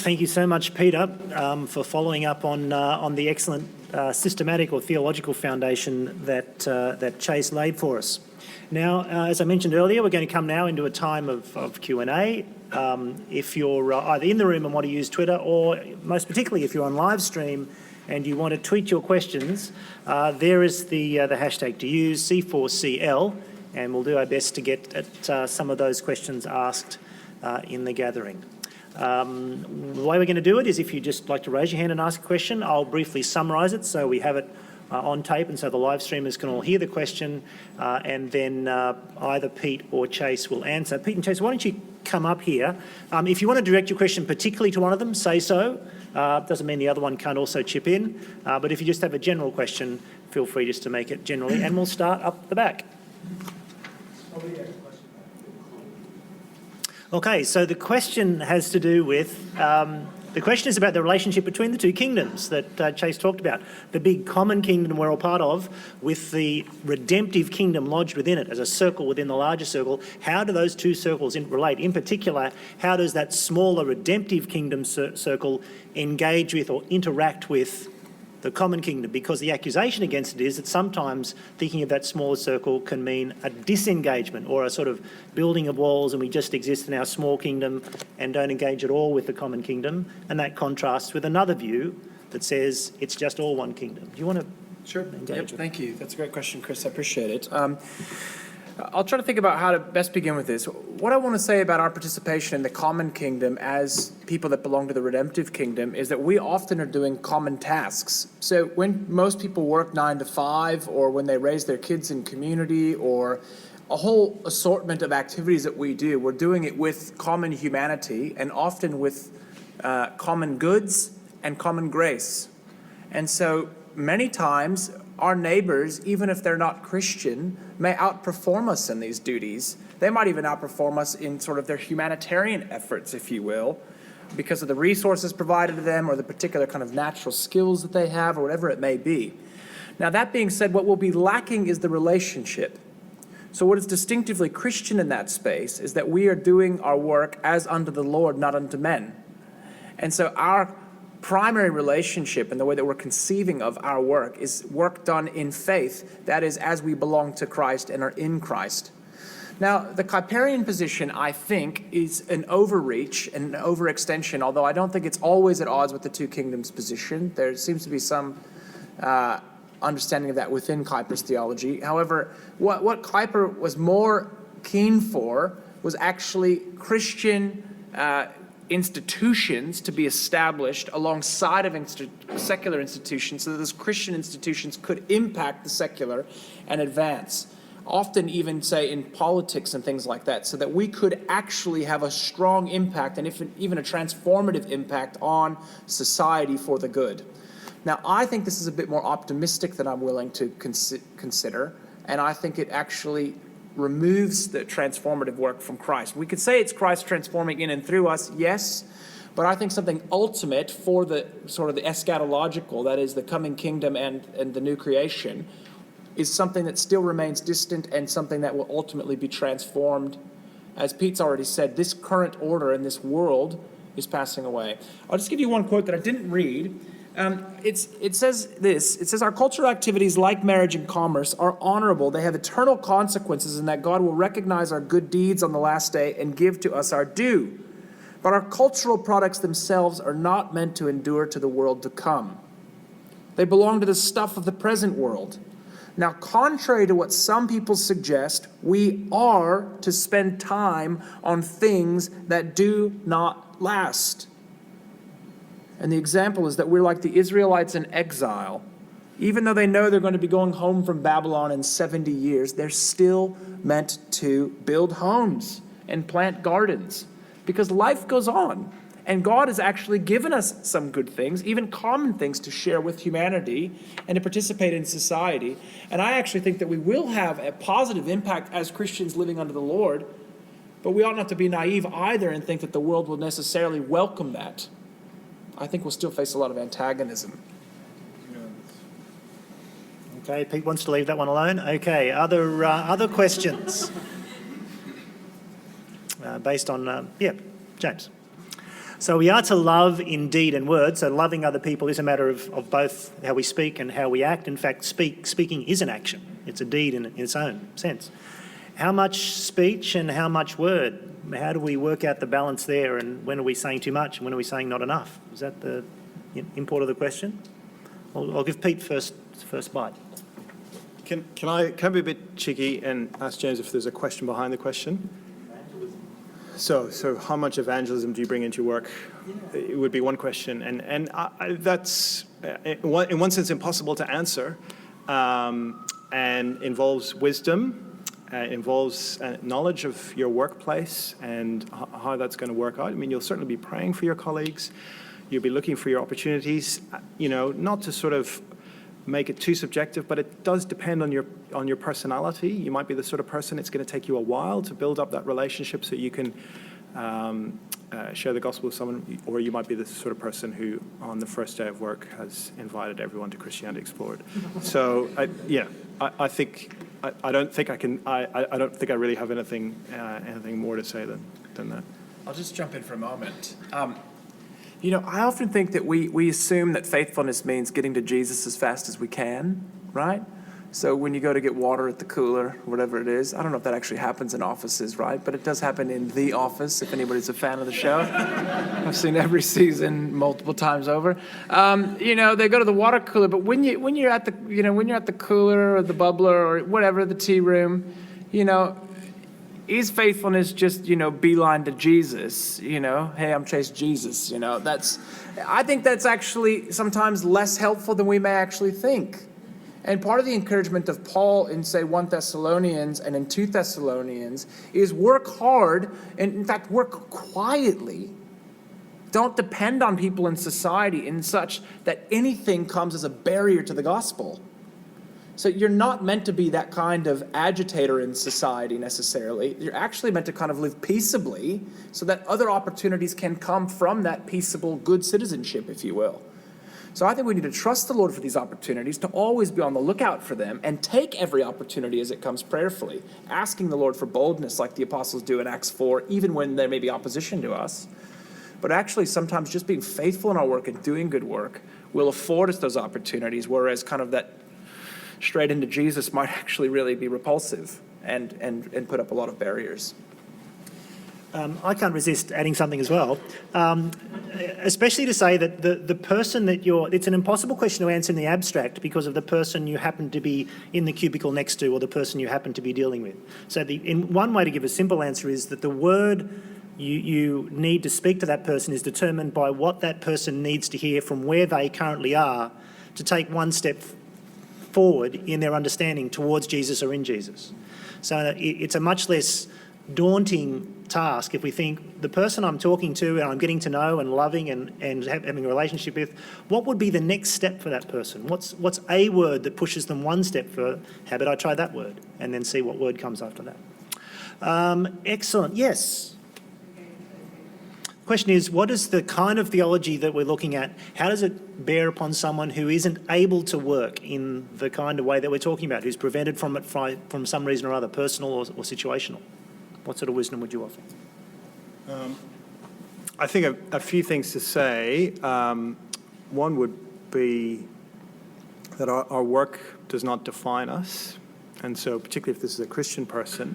thank you so much, Peter, for following up on the excellent systematic or theological foundation that Chase laid for us. Now, as I mentioned earlier, we're going to come now into a time of Q&A. If you're either in the room and want to use Twitter, or most particularly if you're on live stream and you want to tweet your questions, there is the hashtag to use, C4CL, and we'll do our best to get at some of those questions asked in the gathering. The way we're going to do it is if you just like to raise your hand and ask a question, I'll briefly summarise it so we have it on tape and so the live streamers can all hear the question, and then either Pete or Chase will answer. Pete and Chase, why don't you come up here? If you want to direct your question particularly to one of them, say so. Doesn't mean the other one can't also chip in, but if you just have a general question, feel free just to make it generally, and we'll start up the back. Okay, so the question has to do with, the question is about the relationship between the two kingdoms that Chase talked about. The big common kingdom we're all part of, with the redemptive kingdom lodged within it as a circle within the larger circle. How do those two circles relate? In particular, how does that smaller redemptive kingdom circle engage with or interact with the common kingdom? Because the accusation against it is that sometimes thinking of that smaller circle can mean a disengagement or a sort of building of walls, and we just exist in our small kingdom and don't engage at all with the common kingdom. And that contrasts with another view that says it's just all one kingdom. Do you want to engage? Yep, thank you. That's a great question, Chris. I appreciate it. I'll try to think about how to best begin with this. What I want to say about our participation in the common kingdom as people that belong to the redemptive kingdom is that we often are doing common tasks. So when most people work 9 to 5, or when they raise their kids in community, or a whole assortment of activities that we do, we're doing it with common humanity and often with common goods and common grace. And so many times our neighbors, even if they're not Christian, may outperform us in these duties. They might even outperform us in sort of their humanitarian efforts, if you will, because of the resources provided to them or the particular kind of natural skills that they have or whatever it may be. Now, that being said, what will be lacking is the relationship. So what is distinctively Christian in that space is that we are doing our work as unto the Lord, not unto men. And so our primary relationship and the way that we're conceiving of our work is work done in faith, that is, as we belong to Christ and are in Christ. Now, the Kuyperian position, I think, is an overreach and an overextension, although I don't think it's always at odds with the two kingdoms position. There seems to be some understanding of that within Kuyper's theology. However, what Kuyper was more keen for was actually Christian institutions to be established alongside of secular institutions so that those Christian institutions could impact the secular and advance. Often even, say, in politics and things like that, so that we could actually have a strong impact and even a transformative impact on society for the good. Now, I think this is a bit more optimistic than I'm willing to consider, and I think it actually removes the transformative work from Christ. We could say it's Christ transforming in and through us, yes, but I think something ultimate for the sort of the eschatological, that is the coming kingdom and the new creation, is something that still remains distant and something that will ultimately be transformed. As Pete's already said, this current order in this world is passing away. I'll just give you one quote that I didn't read. It says this. It says, our cultural activities like marriage and commerce are honorable. They have eternal consequences in that God will recognize our good deeds on the last day and give to us our due. But our cultural products themselves are not meant to endure to the world to come. They belong to the stuff of the present world. Now, contrary to what some people suggest, we are to spend time on things that do not last. And the example is that we're like the Israelites in exile. Even though they know they're going to be going home from Babylon in 70 years, they're still meant to build homes and plant gardens because life goes on. And God has actually given us some good things, even common things to share with humanity and to participate in society. And I actually think that we will have a positive impact as Christians living under the Lord, but we ought not to be naive either and think that the world will necessarily welcome that. I think we'll still face a lot of antagonism. Okay, Pete wants to leave that one alone. Okay, other questions? Based on, James. So we are to love in deed and word. So loving other people is a matter of both how we speak and how we act. In fact, speaking is an action. It's a deed in its own sense. How much speech and how much word? How do we work out the balance there, and when are we saying too much and when are we saying not enough? Is that the import of the question? I'll give Pete first bite. Can I be a bit cheeky and ask James if there's a question behind the question? So how much evangelism do you bring into your work? It would be one question, and that's in one sense impossible to answer, and involves wisdom. Involves knowledge of your workplace and how that's going to work out. I mean, you'll certainly be praying for your colleagues. You'll be looking for your opportunities, not to sort of make it too subjective, but it does depend on your personality. You might be the sort of person it's going to take you a while to build up that relationship so you can share the gospel with someone, or you might be the sort of person who on the first day of work has invited everyone to Christianity Explored. So I think I don't think I really have anything more to say than that. I'll just jump in for a moment. I often think that we assume that faithfulness means getting to Jesus as fast as we can, right? So when you go to get water at the cooler, whatever it is, I don't know if that actually happens in offices, right? But it does happen in The Office, if anybody's a fan of the show. I've seen every season multiple times over. They go to the water cooler, but when you're at the cooler or the bubbler or whatever, the tea room, is faithfulness just, beeline to Jesus, hey, I'm Chase Jesus, I think that's actually sometimes less helpful than we may actually think. And part of the encouragement of Paul in, say, 1 Thessalonians and in 2 Thessalonians is work hard, and in fact, work quietly. Don't depend on people in society in such that anything comes as a barrier to the gospel. So you're not meant to be that kind of agitator in society necessarily. You're actually meant to kind of live peaceably so that other opportunities can come from that peaceable, good citizenship, if you will. So I think we need to trust the Lord for these opportunities, to always be on the lookout for them, and take every opportunity as it comes prayerfully, asking the Lord for boldness like the apostles do in Acts 4, even when there may be opposition to us. But actually, sometimes just being faithful in our work and doing good work will afford us those opportunities, whereas kind of that straight into Jesus might actually really be repulsive and put up a lot of barriers. I can't resist adding something as well, especially to say that the person that it's an impossible question to answer in the abstract because of the person you happen to be in the cubicle next to or the person you happen to be dealing with. So in one way to give a simple answer is that the word you need to speak to that person is determined by what that person needs to hear from where they currently are to take one step forward in their understanding towards Jesus or in Jesus. So it's a much less daunting task if we think the person I'm talking to and I'm getting to know and loving and having a relationship with, what would be the next step for that person? What's a word that pushes them one step further? How about I try that word and then see what word comes after that? Excellent. Yes. Question is, what is the kind of theology that we're looking at? How does it bear upon someone who isn't able to work in the kind of way that we're talking about, who's prevented from it from some reason or other, personal or situational? What sort of wisdom would you offer? I think a few things to say. One would be that our work does not define us. And so particularly if this is a Christian person,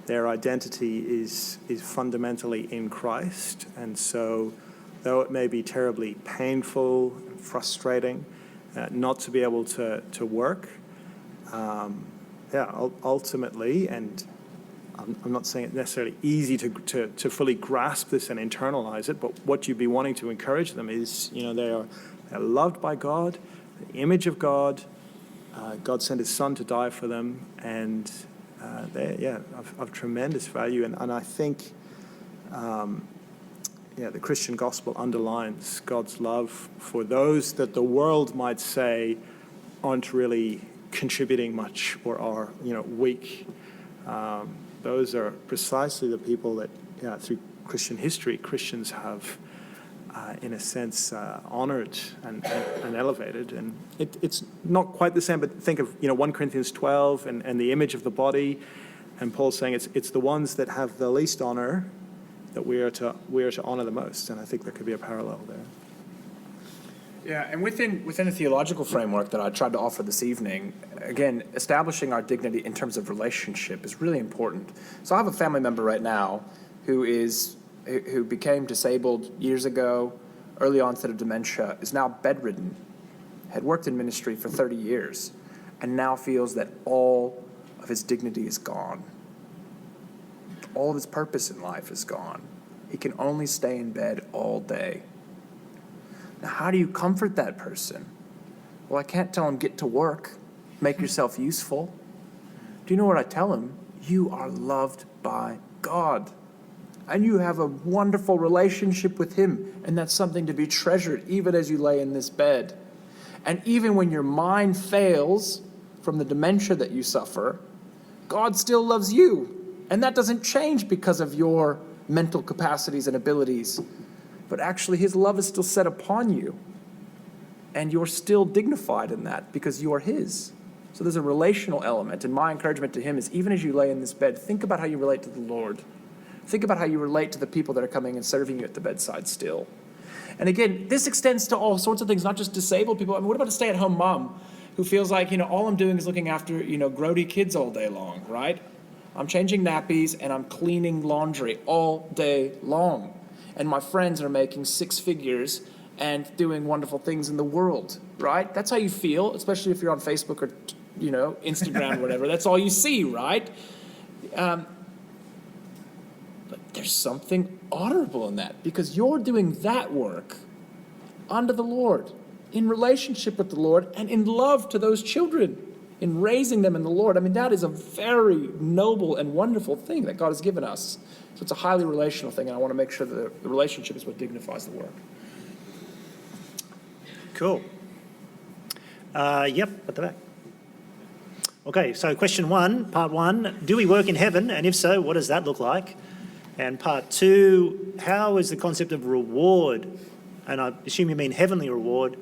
their identity is fundamentally in Christ. And so though it may be terribly painful and frustrating not to be able to work, ultimately, and I'm not saying it's necessarily easy to fully grasp this and internalize it, but what you'd be wanting to encourage them is, they're loved by God, the image of God. God sent his son to die for them, and they're of tremendous value. And I think, the Christian gospel underlines God's love for those that the world might say aren't really contributing much or are, weak. Those are precisely the people that, through Christian history, Christians have, in a sense, honored and elevated. And it's not quite the same, but think of 1 Corinthians 12 and the image of the body, and Paul saying it's the ones that have the least honor that we are to honor the most. And I think there could be a parallel there. Yeah, and within the theological framework that I tried to offer this evening, again, establishing our dignity in terms of relationship is really important. So I have a family member right now who became disabled years ago, early onset of dementia, is now bedridden, had worked in ministry for 30 years, and now feels that all of his dignity is gone. All of his purpose in life is gone. He can only stay in bed all day. Now, how do you comfort that person? Well, I can't tell him, get to work, make yourself useful. Do you know what I tell him? You are loved by God, and you have a wonderful relationship with him, and that's something to be treasured even as you lay in this bed. And even when your mind fails from the dementia that you suffer, God still loves you, and that doesn't change because of your mental capacities and abilities. But actually, his love is still set upon you. And you're still dignified in that because you are his. So there's a relational element. And my encouragement to him is, even as you lay in this bed, think about how you relate to the Lord. Think about how you relate to the people that are coming and serving you at the bedside still. And again, this extends to all sorts of things, not just disabled people. I mean, what about a stay-at-home mom who feels like, all I'm doing is looking after, grody kids all day long, right? I'm changing nappies and I'm cleaning laundry all day long. And my friends are making six figures and doing wonderful things in the world, right? That's how you feel, especially if you're on Facebook or, Instagram or whatever. That's all you see, right? But there's something honorable in that, because you're doing that work unto the Lord, in relationship with the Lord, and in love to those children, in raising them in the Lord. I mean, that is a very noble and wonderful thing that God has given us. So it's a highly relational thing, and I want to make sure that the relationship is what dignifies the work. Cool. Yep, at the back. Okay, so question one, part one, do we work in heaven? And if so, what does that look like? And part two, how is the concept of reward, and I assume you mean heavenly reward,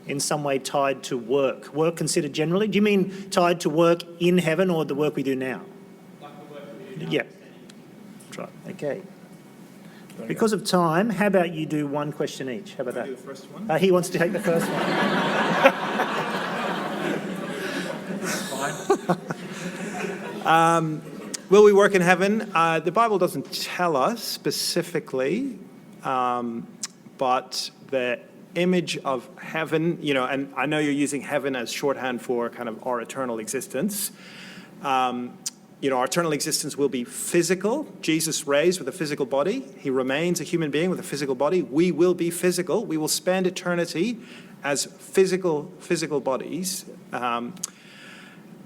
in some way tied to work? Work considered generally? Do you mean tied to work in heaven or the work we do now? Like the work we do now. Yeah. That's right. Okay. Because of time, how about you do one question each? How about that? Do the first one? He wants to take the first one. Will we work in heaven? The Bible doesn't tell us specifically, but the image of heaven, and I know you're using heaven as shorthand for kind of our eternal existence. Our eternal existence will be physical. Jesus raised with a physical body. He remains a human being with a physical body. We will be physical. We will spend eternity as physical bodies.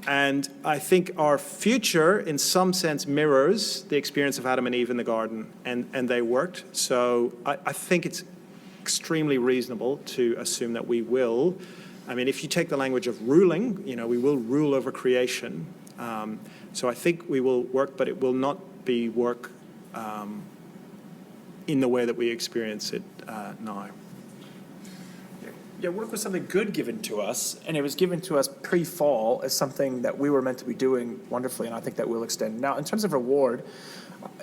And I think our future, in some sense, mirrors the experience of Adam and Eve in the garden, and they worked. So I think it's extremely reasonable to assume that we will. I mean, if you take the language of ruling, we will rule over creation. So I think we will work, but it will not be work in the way that we experience it now. Yeah, work was something good given to us, and it was given to us pre-fall as something that we were meant to be doing wonderfully, and I think that will extend. Now, in terms of reward,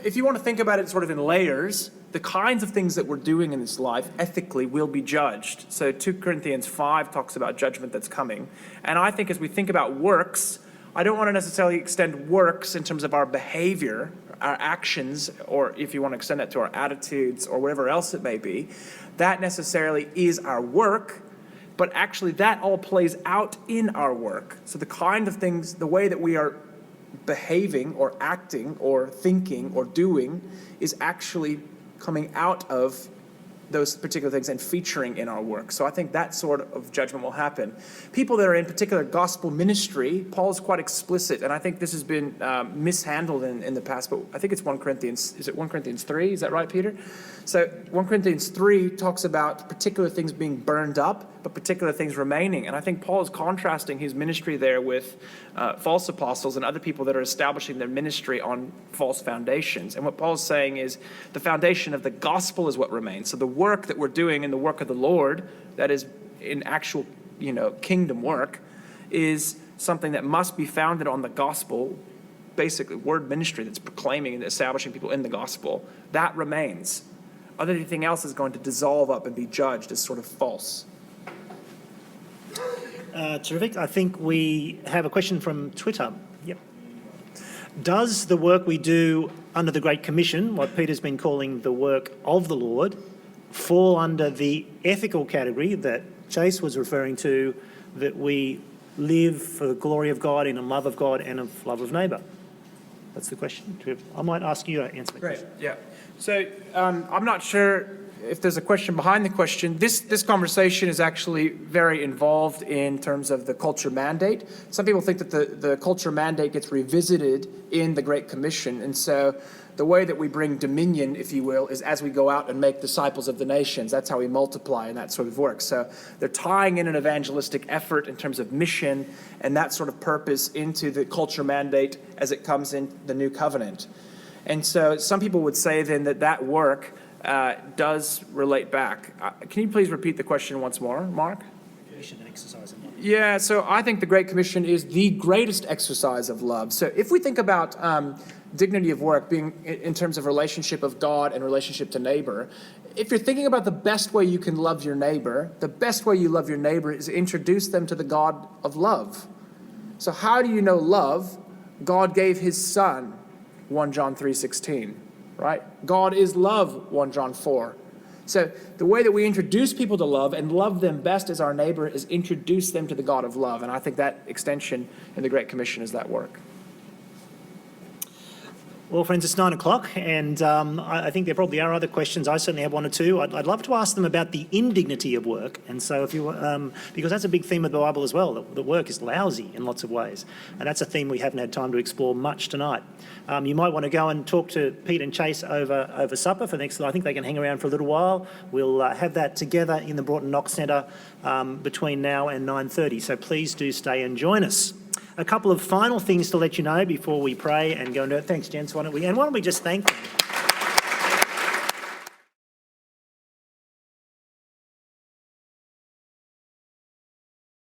if you want to think about it sort of in layers, the kinds of things that we're doing in this life ethically will be judged. So 2 Corinthians 5 talks about judgment that's coming. And I think as we think about works, I don't want to necessarily extend works in terms of our behavior, our actions, or if you want to extend that to our attitudes or whatever else it may be. That necessarily is our work, but actually that all plays out in our work. So the kind of things, the way that we are behaving or acting or thinking or doing is actually coming out of those particular things and featuring in our work. So I think that sort of judgment will happen. People that are in particular gospel ministry, Paul's quite explicit, and I think this has been mishandled in the past, but I think it's 1 Corinthians, is it 1 Corinthians 3? Is that right, Peter? So 1 Corinthians 3 talks about particular things being burned up, but particular things remaining. And I think Paul is contrasting his ministry there with false apostles and other people that are establishing their ministry on false foundations. And what Paul's saying is the foundation of the gospel is what remains. So the work that we're doing in the work of the Lord, that is in actual, kingdom work, is something that must be founded on the gospel basically word ministry that's proclaiming and establishing people in the gospel, that remains. Anything else is going to dissolve up and be judged as sort of false. Terrific. I think we have a question from Twitter. Yep. Does the work we do under the Great Commission, what Peter's been calling the work of the Lord, fall under the ethical category that Chase was referring to, that we live for the glory of God, in a love of God and of love of neighbour? That's the question. I might ask you to answer the question. Yeah. So I'm not sure if there's a question behind the question. This conversation is actually very involved in terms of the culture mandate. Some people think that the culture mandate gets revisited in the Great Commission. And so the way that we bring dominion, if you will, is as we go out and make disciples of the nations. That's how we multiply and that sort of work. So they're tying in an evangelistic effort in terms of mission and that sort of purpose into the culture mandate as it comes in the new covenant. And so some people would say then that work does relate back. Can you please repeat the question once more, Mark? Mission and exercise in love. Yeah, so I think the Great Commission is the greatest exercise of love. So if we think about dignity of work being in terms of relationship of God and relationship to neighbor, if you're thinking about the best way you can love your neighbor, the best way you love your neighbor is introduce them to the God of love. So how do you know love? God gave his son, 1 John 3:16, right? God is love, 1 John 4. So the way that we introduce people to love and love them best as our neighbor is introduce them to the God of love. And I think that extension in the Great Commission is that work. Well, friends, it's 9 o'clock, and I think there probably are other questions. I certainly have one or two. I'd love to ask them about the indignity of work, and so if you, because that's a big theme of the Bible as well. That work is lousy in lots of ways, and that's a theme we haven't had time to explore much tonight. You might want to go and talk to Pete and Chase over supper for next. I think they can hang around for a little while. We'll have that together in the Broughton Knox Centre between now and 9:30. So please do stay and join us. A couple of final things to let you know before we pray and go into it. Thanks, gents. Why don't we just thank them?